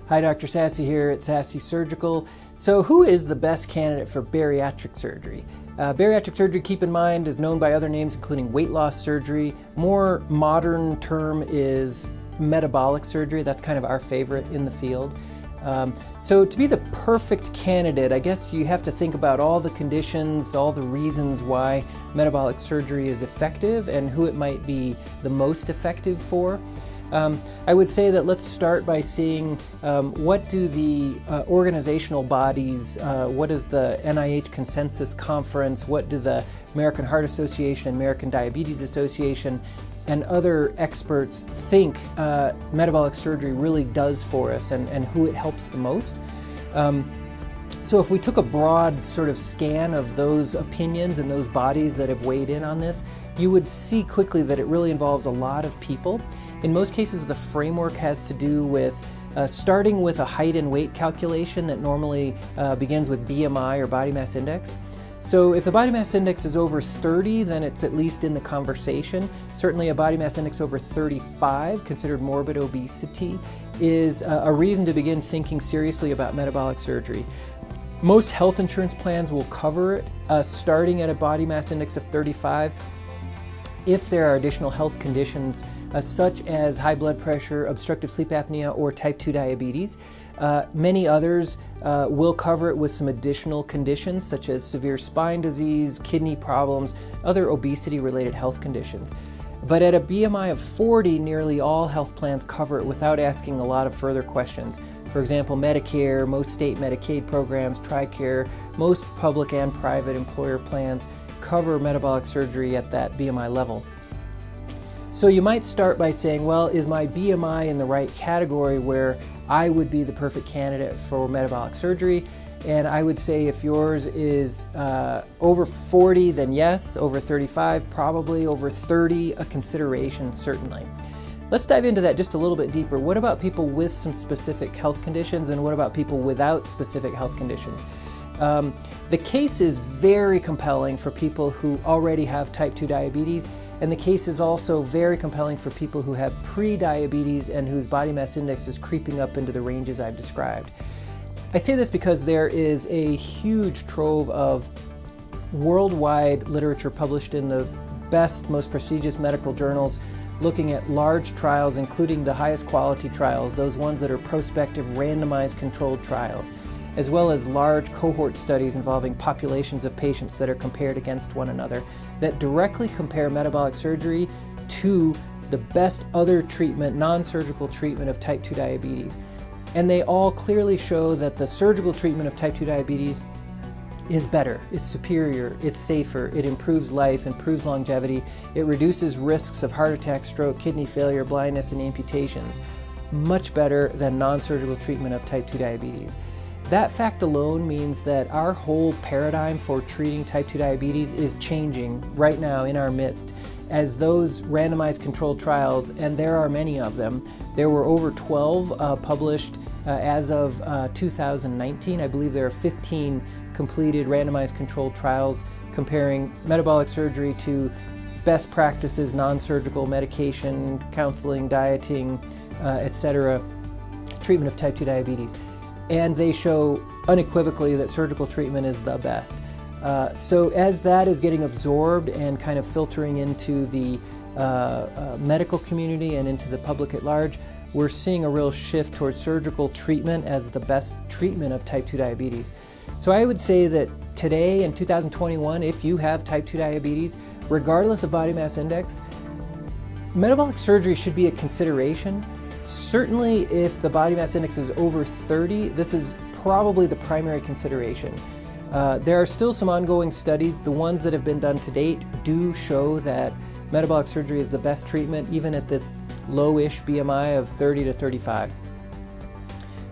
Hi, Dr. Sasse here at Sasse Surgical. So who is the best candidate for bariatric surgery? Bariatric surgery, keep in mind, is known by other names including weight loss surgery. More modern term is metabolic surgery. That's kind of our favorite in the field. So to be the perfect candidate, I guess you have to think about all the conditions, all the reasons why metabolic surgery is effective and who it might be the most effective for. I would say that let's start by seeing what do the organizational bodies, what is the NIH Consensus Conference, what do the American Heart Association, American Diabetes Association, and other experts think metabolic surgery really does for us and who it helps the most. So if we took a broad sort of scan of those opinions and those bodies that have weighed in on this, you would see quickly that it really involves a lot of people. In most cases, the framework has to do with starting with a height and weight calculation that normally begins with BMI or body mass index. So if the body mass index is over 30, then it's at least in the conversation. Certainly a body mass index over 35, considered morbid obesity, is a reason to begin thinking seriously about metabolic surgery. Most health insurance plans will cover it, starting at a body mass index of 35. If there are additional health conditions such as high blood pressure, obstructive sleep apnea, or type 2 diabetes. Many others will cover it with some additional conditions such as severe spine disease, kidney problems, other obesity-related health conditions. But at a BMI of 40, nearly all health plans cover it without asking a lot of further questions. For example, Medicare, most state Medicaid programs, TRICARE, most public and private employer plans cover metabolic surgery at that BMI level. So you might start by saying, well, is my BMI in the right category where I would be the perfect candidate for metabolic surgery? And I would say if yours is over 40, then yes. Over 35, probably. Over 30, a consideration, certainly. Let's dive into that just a little bit deeper. What about people with some specific health conditions, and what about people without specific health conditions? The case is very compelling for people who already have type 2 diabetes, and the case is also very compelling for people who have pre-diabetes and whose body mass index is creeping up into the ranges I've described. I say this because there is a huge trove of worldwide literature published in the best, most prestigious medical journals looking at large trials, including the highest quality trials, those ones that are prospective randomized controlled trials, as well as large cohort studies involving populations of patients that are compared against one another that directly compare metabolic surgery to the best other treatment, non-surgical treatment of type 2 diabetes. And they all clearly show that the surgical treatment of type 2 diabetes is better, it's superior, it's safer, it improves life, improves longevity, it reduces risks of heart attack, stroke, kidney failure, blindness, and amputations. Much better than non-surgical treatment of type 2 diabetes. That fact alone means that our whole paradigm for treating type 2 diabetes is changing right now in our midst as those randomized controlled trials, and there are many of them. There were over 12 published as of 2019. I believe there are 15 completed randomized controlled trials comparing metabolic surgery to best practices, non-surgical medication, counseling, dieting, etc., treatment of type 2 diabetes. And they show unequivocally that surgical treatment is the best. So as that is getting absorbed and kind of filtering into the medical community and into the public at large, we're seeing a real shift towards surgical treatment as the best treatment of type 2 diabetes. So I would say that today in 2021, if you have type 2 diabetes, regardless of body mass index, metabolic surgery should be a consideration. Certainly if the body mass index is over 30, this is probably the primary consideration. There are still some ongoing studies. The ones that have been done to date do show that metabolic surgery is the best treatment, even at this low-ish BMI of 30 to 35.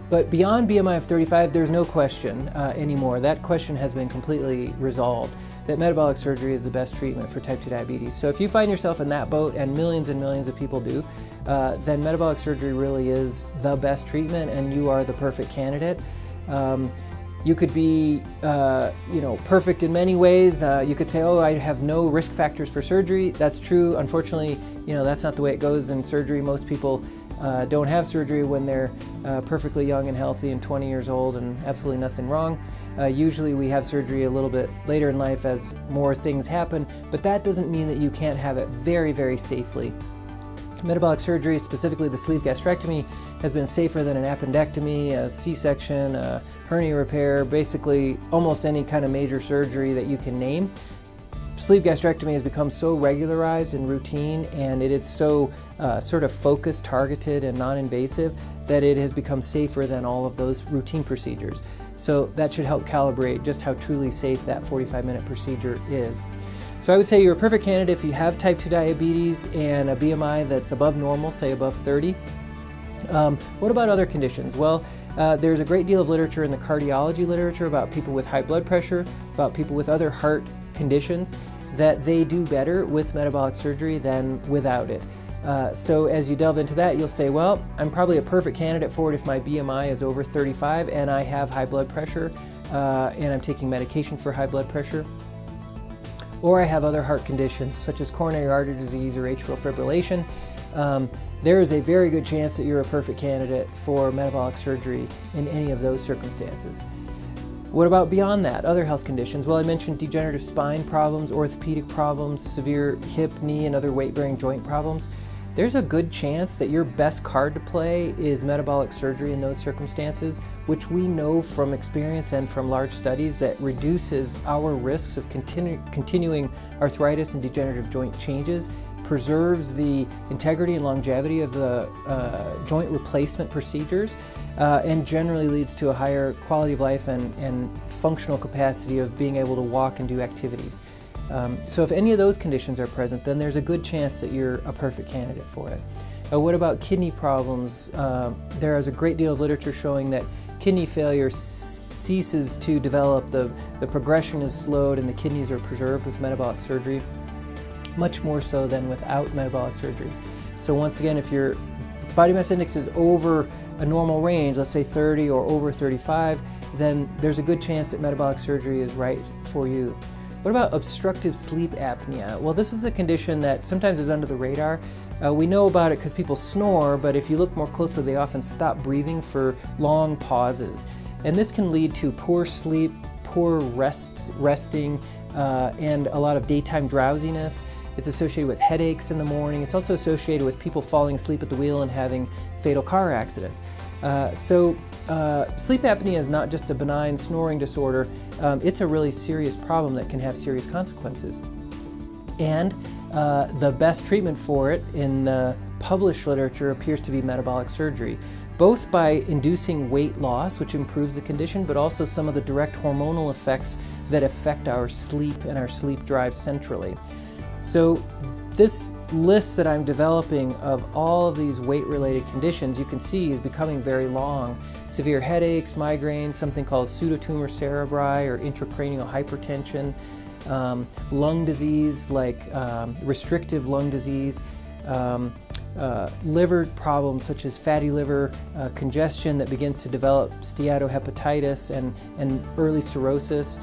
But beyond BMI of 35, there's no question anymore. That question has been completely resolved, that metabolic surgery is the best treatment for type 2 diabetes. So if you find yourself in that boat, and millions of people do, then metabolic surgery really is the best treatment and you are the perfect candidate. You could be perfect in many ways. You could say, oh, I have no risk factors for surgery. That's true. Unfortunately, that's not the way it goes in surgery. Most people don't have surgery when they're perfectly young and healthy and 20 years old and absolutely nothing wrong. Usually we have surgery a little bit later in life as more things happen, but that doesn't mean that you can't have it very, very safely. Metabolic surgery, specifically the sleeve gastrectomy, has been safer than an appendectomy, a C-section, a hernia repair, basically almost any kind of major surgery that you can name. Sleeve gastrectomy has become so regularized and routine, and it's so sort of focused, targeted, and non-invasive that it has become safer than all of those routine procedures. So that should help calibrate just how truly safe that 45-minute procedure is. So I would say you're a perfect candidate if you have type 2 diabetes and a BMI that's above normal, say above 30. What about other conditions? Well, there's a great deal of literature in the cardiology literature about people with high blood pressure, about people with other heart conditions, that they do better with metabolic surgery than without it. So as you delve into that, you'll say, well, I'm probably a perfect candidate for it if my BMI is over 35 and I have high blood pressure and I'm taking medication for high blood pressure. Or I have other heart conditions such as coronary artery disease or atrial fibrillation. There is a very good chance that you're a perfect candidate for metabolic surgery in any of those circumstances. What about beyond that, other health conditions? Well, I mentioned degenerative spine problems, orthopedic problems, severe hip, knee, and other weight-bearing joint problems. There's a good chance that your best card to play is metabolic surgery in those circumstances, which we know from experience and from large studies that reduces our risks of continuing arthritis and degenerative joint changes, preserves the integrity and longevity of the joint replacement procedures, and generally leads to a higher quality of life and functional capacity of being able to walk and do activities. So if any of those conditions are present, then there's a good chance that you're a perfect candidate for it. What about kidney problems? There is a great deal of literature showing that kidney failure ceases to develop, the progression is slowed, and the kidneys are preserved with metabolic surgery, much more so than without metabolic surgery. So once again, if your body mass index is over a normal range, let's say 30 or over 35, then there's a good chance that metabolic surgery is right for you. What about obstructive sleep apnea? Well, this is a condition that sometimes is under the radar. We know about it because people snore, but if you look more closely, they often stop breathing for long pauses. And this can lead to poor sleep, poor resting, and a lot of daytime drowsiness. It's associated with headaches in the morning. It's also associated with people falling asleep at the wheel and having fatal car accidents. Sleep apnea is not just a benign snoring disorder. It's a really serious problem that can have serious consequences. And the best treatment for it in published literature appears to be metabolic surgery, both by inducing weight loss, which improves the condition, but also some of the direct hormonal effects that affect our sleep and our sleep drive centrally. So this list that I'm developing of all of these weight-related conditions, you can see is becoming very long. Severe headaches, migraines, something called pseudotumor cerebri or intracranial hypertension, lung disease like restrictive lung disease, liver problems such as fatty liver, congestion that begins to develop steatohepatitis and early cirrhosis,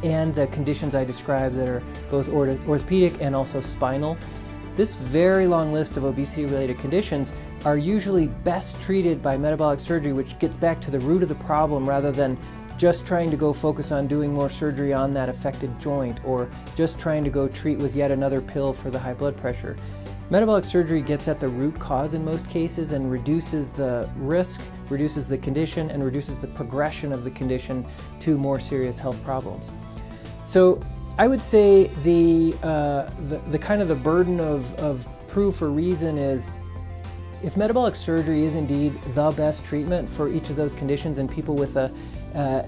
and the conditions I described that are both orthopedic and also spinal. This very long list of obesity-related conditions are usually best treated by metabolic surgery, which gets back to the root of the problem rather than just trying to go focus on doing more surgery on that affected joint or just trying to go treat with yet another pill for the high blood pressure. Metabolic surgery gets at the root cause in most cases and reduces the risk, reduces the condition, and reduces the progression of the condition to more serious health problems. So I would say the kind of the burden of proof or reason is if metabolic surgery is indeed the best treatment for each of those conditions in people with a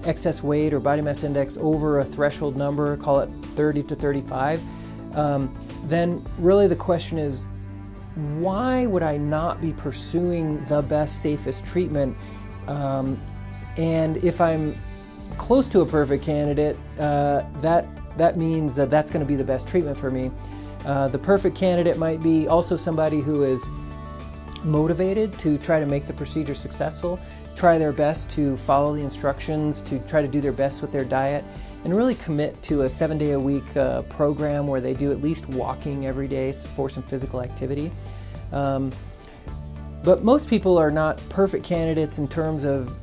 excess weight or body mass index over a threshold number, call it 30 to 35, then really the question is, why would I not be pursuing the best, safest treatment? And if I'm close to a perfect candidate, that means that that's going to be the best treatment for me. The perfect candidate might be also somebody who is motivated to try to make the procedure successful, try their best to follow the instructions, to try to do their best with their diet, and really commit to a 7-day-a-week program where they do at least walking every day for some physical activity. But most people are not perfect candidates in terms of,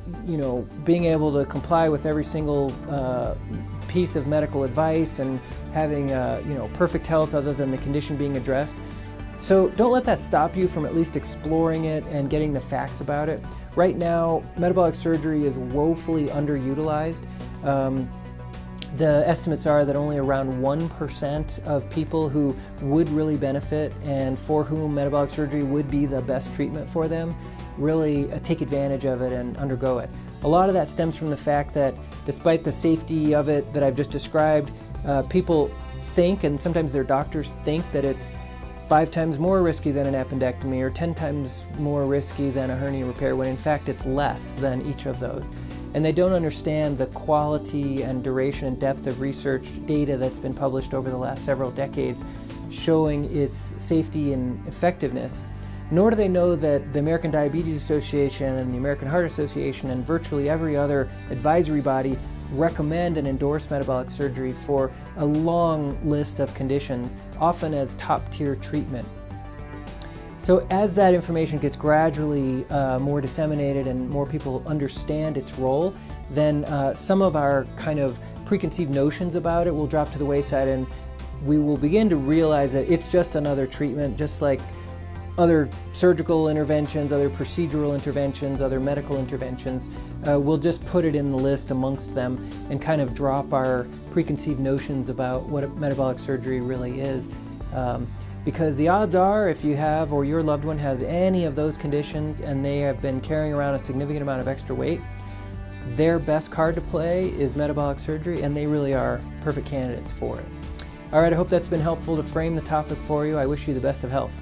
being able to comply with every single piece of medical advice and having, perfect health other than the condition being addressed. So don't let that stop you from at least exploring it and getting the facts about it. Right now, metabolic surgery is woefully underutilized. The estimates are that only around 1% of people who would really benefit and for whom metabolic surgery would be the best treatment for them really take advantage of it and undergo it. A lot of that stems from the fact that despite the safety of it that I've just described, people think, and sometimes their doctors think, that it's 5 times more risky than an appendectomy or 10 times more risky than a hernia repair, when in fact it's less than each of those. And they don't understand the quality and duration and depth of research data that's been published over the last several decades showing its safety and effectiveness. Nor do they know that the American Diabetes Association and the American Heart Association and virtually every other advisory body recommend and endorse metabolic surgery for a long list of conditions, often as top-tier treatment. So as that information gets gradually more disseminated and more people understand its role, then some of our kind of preconceived notions about it will drop to the wayside, and we will begin to realize that it's just another treatment, just like other surgical interventions, other procedural interventions, other medical interventions. We'll just put it in the list amongst them and kind of drop our preconceived notions about what metabolic surgery really is. Because the odds are, if you have or your loved one has any of those conditions and they have been carrying around a significant amount of extra weight, their best card to play is metabolic surgery, and they really are perfect candidates for it. All right, I hope that's been helpful to frame the topic for you. I wish you the best of health.